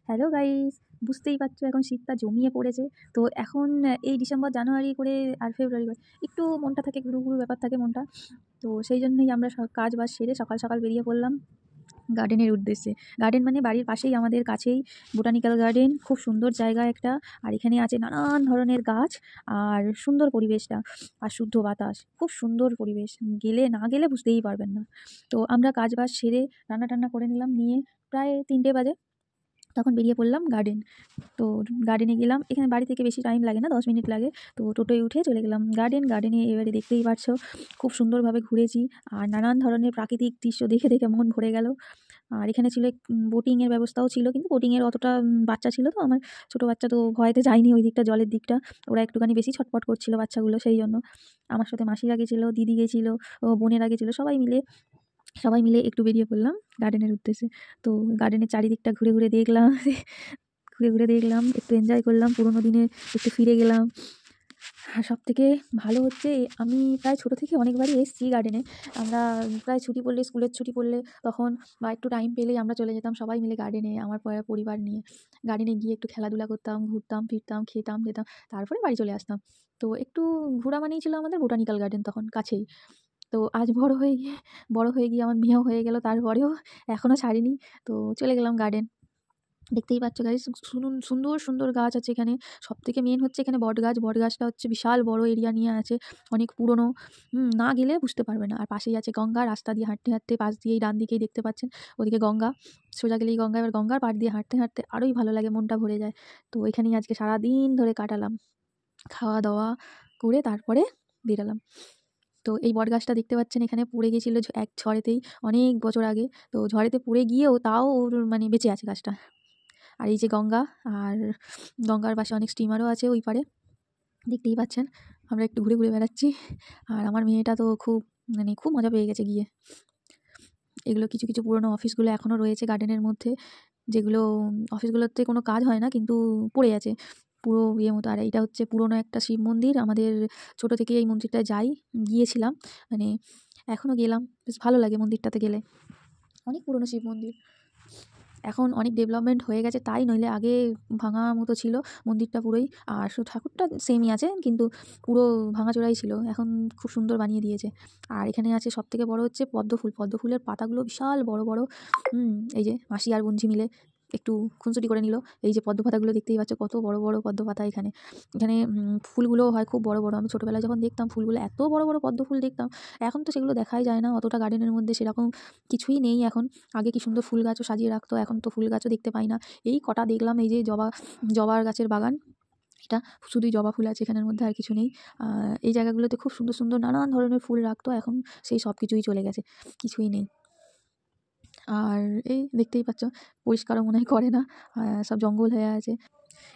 Hello guys, বুঝতেই পারছো এখন শীতটা জমিয়ে পড়েছে। তো এখন এই ডিসেম্বর জানুয়ারি করে আর ফেব্রুয়ারি করে একটু মনটা থাকে, ঘুরু ঘুরু ব্যাপার থাকে মনটা। তো সেই জন্যই আমরা কাজ বাজ সেরে সকাল সকাল বেরিয়ে পড়লাম গার্ডেনের উদ্দেশ্যে। গার্ডেন মানে বাড়ির পাশেই, আমাদের কাছেই বোটানিক্যাল গার্ডেন, খুব সুন্দর জায়গা একটা। আর এখানে আছে নানান ধরনের গাছ, আর সুন্দর পরিবেশটা, আর শুদ্ধ বাতাস, খুব সুন্দর পরিবেশ। না গেলে বুঝতেই পারবেন না। তো আমরা কাজ বাজ সেরে রান্না টান্না করে নিলাম, নিয়ে প্রায় 3টে বাজে তখন বেরিয়ে পড়লাম গার্ডেন। তো গার্ডেনে গেলাম, এখানে বাড়ি থেকে বেশি টাইম লাগে না, 10 মিনিট লাগে। তো টোটোয় উঠে চলে গেলাম গার্ডেনে। এবারে দেখতেই পাচ্ছ খুব সুন্দরভাবে ঘুরেছি, আর নানান ধরনের প্রাকৃতিক দৃশ্য দেখে দেখে মন ভরে গেল। আর এখানে ছিল বোটিংয়ের ব্যবস্থাও ছিল, কিন্তু বোটিংয়ের অতটা বাচ্চা ছিল তো, আমার ছোটো বাচ্চা তো ভয়তে যায়নি ওই দিকটা, জলের দিকটা। ওরা একটুখানি বেশি ছটপট করছিল বাচ্চাগুলো, সেই জন্য। আমার সাথে মাসিরা গেছিলো, দিদি গেছিলো, ও বোনেরা গেছিলো, সবাই মিলে একটু বেরিয়ে পড়লাম গার্ডেনের উদ্দেশ্যে। তো গার্ডেনের চারিদিকটা ঘুরে ঘুরে দেখলাম ঘুরে ঘুরে দেখলাম, একটু এনজয় করলাম, পুরোনো দিনে একটু ফিরে গেলাম। আর সবথেকে ভালো হচ্ছে, আমি প্রায় ছোটো থেকে অনেকবারই এসেছি গার্ডেনে। আমরা প্রায় ছুটি পড়লে, স্কুলের ছুটি পড়লে তখন, বা একটু টাইম পেলেই আমরা চলে যেতাম সবাই মিলে গার্ডেনে, আমার পরিবার নিয়ে। গার্ডেনে গিয়ে একটু খেলাধুলা করতাম, ঘুরতাম ফিরতাম, খেতাম যেতাম, তারপরে বাড়ি চলে আসতাম। তো একটু ঘোরা মানেই ছিল আমাদের বোটানিক্যাল গার্ডেন, তখন কাছেই। তো আজ বড় হয়ে গিয়ে আমার মেয়েও হয়ে গেল, তারপরেও এখনও ছাড়িনি। তো চলে গেলাম গার্ডেন। দেখতেই পাচ্ছ গাইস, সুন্দর সুন্দর গাছ আছে এখানে। সবথেকে মেন হচ্ছে এখানে বটগাছ। বটগাছটা হচ্ছে বিশাল বড় এরিয়া নিয়ে আছে, অনেক পুরনো। না গেলে বুঝতে পারবে না। আর পাশেই আছে গঙ্গা, রাস্তা দিয়ে হাঁটতে হাঁটতে পাশ দিয়েই, ডান দিকেই দেখতে পাচ্ছেন ওদিকে গঙ্গা, সোজা গেলেই গঙ্গা। এবার গঙ্গার পাড় দিয়ে হাঁটতে হাঁটতে আরোই ভালো লাগে, মনটা ভরে যায়। তো এখানেই আজকে সারাদিন ধরে কাটালাম, খাওয়া দাওয়া করে তারপরে বেরালাম। তো এই বটগাছটা দেখতে পাচ্ছেন, এখানে পড়ে গেছিল এক ঝড়েতেই, অনেক বছর আগে। তো ঝড়েতে পড়ে গিয়েও তাও ওর মানে বেঁচে আছে গাছটা। আর এই যে গঙ্গা, আর গঙ্গার পাশে অনেক স্টিমারও আছে ওই পারে, দেখতেই পাচ্ছেন। আমরা একটু ঘুরে ঘুরে বেড়াচ্ছি, আর আমার মেয়েটা তো খুব মজা পেয়ে গেছে গিয়ে। এগুলো কিছু কিছু পুরনো অফিসগুলো এখনও রয়েছে গার্ডেনের মধ্যে, যেগুলো অফিসগুলোতে কোনো কাজ হয় না, কিন্তু পড়ে আছে পুরো মতো। আর এইটা হচ্ছে পুরনো একটা শিব মন্দির, আমাদের ছোটো থেকে এই মন্দিরটায় গিয়েছিলাম, মানে এখনও গেলাম, বেশ ভালো লাগে মন্দিরটাতে গেলে। অনেক পুরনো শিব মন্দির, এখন অনেক ডেভেলপমেন্ট হয়ে গেছে তাই, নইলে আগে ভাঙা মতো ছিল মন্দিরটা পুরোই। আর শুধু ঠাকুরটা সেমই আছে, কিন্তু পুরো ভাঙাচোরাই ছিল, এখন খুব সুন্দর বানিয়ে দিয়েছে। আর এখানে আছে সবথেকে বড় হচ্ছে পদ্ম ফুলের পাতাগুলো বিশাল বড় বড়। এই যে মাসি আর বোনঝি মিলে একটু খুনসুটি করে নিল। এই যে পদ্ম পাতাগুলো দেখতেই পাচ্ছ, কত বড় বড় পদ্ম পাতা এখানে। এখানে ফুলগুলো হয় খুব বড় বড়। আমি ছোটোবেলায় যখন দেখতাম ফুলগুলো, এত বড় বড় পদ্ম ফুল দেখতাম। এখন তো সেগুলো দেখাই যায় না অতটা, গার্ডেনের মধ্যে সেরকম কিছুই নেই এখন। আগে কি সুন্দর ফুল গাছও সাজিয়ে রাখতো, এখন তো ফুল গাছও দেখতে পাই না। এই কটা দেখলাম, এই যে জবার গাছের বাগান, এটা শুধুই জবা ফুল আছে এখানের মধ্যে, আর কিছু নেই। এই জায়গাগুলোতে খুব সুন্দর সুন্দর নানান ধরনের ফুল রাখতো, এখন সেই সব কিছুই চলে গেছে, কিছুই নেই। আর এই দেখতেই পাচ্ছ, পরিষ্কারও মনে হয় করে না, সব জঙ্গল হয়ে আছে।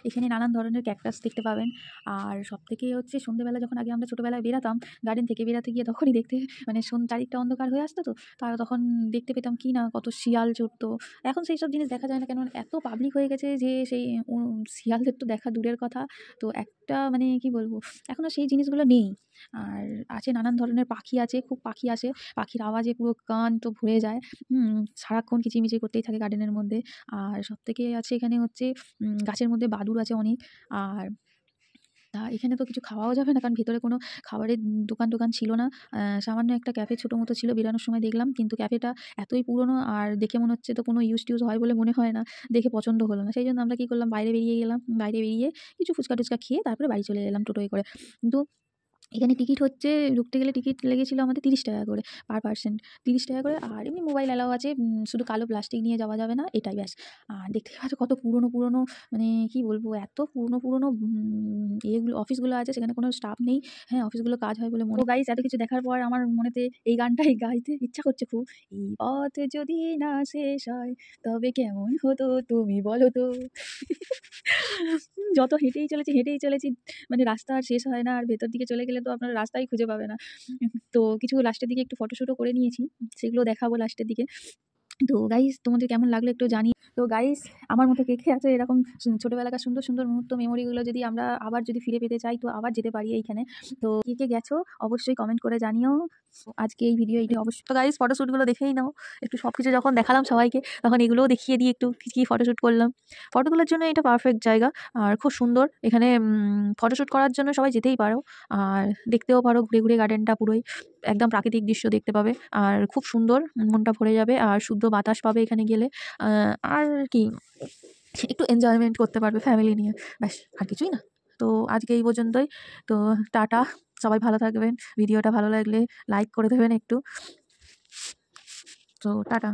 এখানে নানান ধরনের ক্যাকটাস দেখতে পাবেন। আর সবথেকে হচ্ছে সন্ধ্যেবেলা, যখন আগে আমরা ছোটোবেলায় বেরাতাম গার্ডেন থেকে, বেরাতে গিয়ে তখনই দেখতে, মানে চারিদিকটা অন্ধকার হয়ে আসতো, তো তারা তখন দেখতে পেতাম কি না কত শিয়াল চড়তো। এখন সেই সব জিনিস দেখা যায় না, কেন এত পাবলিক হয়ে গেছে যে সেই শিয়ালদের তো দেখা দূরের কথা। তো একটা মানে কি বলবো, এখন আর সেই জিনিসগুলো নেই। আর আছে নানান ধরনের পাখি আছে, খুব পাখি আসে, পাখির আওয়াজে পুরো কান তো ভরে যায়। সারাক্ষণ কিচিরমিচির করতেই থাকে গার্ডেনের মধ্যে। আর সবথেকে আছে এখানে হচ্ছে গাছের মধ্যে বাদুড় আছে অনেক। আর এখানে তো কিছু খাওয়াও যাবে না, কারণ ভেতরে কোনো খাবারের দোকান ছিল না। সামান্য একটা ক্যাফে ছোটো মতো ছিল, বেরানোর সময় দেখলাম, কিন্তু ক্যাফেটা এতই পুরনো আর দেখে মনে হচ্ছে তো কোনো ইউজ হয় বলে মনে হয় না, দেখে পছন্দ হলো না। সেই জন্য আমরা কী করলাম, বাইরে বেরিয়ে গেলাম, বাইরে বেরিয়ে কিছু ফুচকা টুচকা খেয়ে তারপরে বাড়ি চলে এলাম টোটোয় করে। কিন্তু এখানে টিকিট হচ্ছে, ঢুকতে গেলে টিকিট লেগেছিল আমাদের 30 টাকা করে পার পার্সন, 30 টাকা করে। আর এমনি মোবাইল অ্যালাও আছে, শুধু কালো প্লাস্টিক নিয়ে যাওয়া যাবে না, এটাই ব্যাস। আর দেখতে পাচ্ছ কত পুরনো পুরনো, মানে কি বলবো, এত পুরনো পুরনো ইয়েগুলো, অফিসগুলো আছে, সেখানে কোনো স্টাফ নেই। হ্যাঁ, অফিসগুলো কাজ হয় বলে মনে। তো গাইস, এত কিছু দেখার পর আমার মনেতে এই গানটাই গাইতে ইচ্ছা করছে খুব। এই পথ যদি না শেষ হয় তবে কেমন হতো তুমি বলো তো। যত হেঁটেই চলেছি, মানে রাস্তা আর শেষ হয় না, আর ভেতর দিকে চলে গেলে তো আপনার রাস্তাই খুঁজে পাবে না। তো কিছু লাস্টের দিকে একটু ফটোশুটও করে নিয়েছি, সেগুলো দেখাবো লাস্টের দিকে। তো গাইস, তোমাদের কেমন লাগলো একটু জানি। তো গাইস, আমার মতো কে কে আছে এরকম ছোটবেলাকার সুন্দর সুন্দর মুহূর্ত, মেমোরিগুলো যদি আমরা আবার যদি ফিরে পেতে চাই, তো আবার যেতে পারি এইখানে। তো কে কে গেছো অবশ্যই কমেন্ট করে জানিও। আজকে এই ভিডিও এইটা অবশ্যই তো গাইজ ফটোশ্যুটগুলো দেখেই নাও একটু সব কিছু যখন দেখালাম সবাইকে তখন এগুলোও দেখিয়ে দিই একটু কী ফটোশ্যুট করলাম। ফটো তোলার জন্য এটা পারফেক্ট জায়গা আর খুব সুন্দর এখানে ফটোশ্যুট করার জন্য সবাই যেতেই পারো আর দেখতেও পারো ঘুরে ঘুরে গার্ডেনটা পুরোই একদম প্রাকৃতিক দৃশ্য দেখতে পাবে আর খুব সুন্দর মনটা ভরে যাবে আর শুদ্ধ বাতাস পাবে এখানে গেলে। আর কি একটু এনজয়মেন্ট করতে পারবে ফ্যামিলি নিয়ে, ব্যাস আর কিছুই না। তো আজকে এই পর্যন্তই। তো টাটা, সবাই ভালো থাকবেন। ভিডিওটা ভালো লাগলে লাইক করে দেবেন একটু। তো টাটা।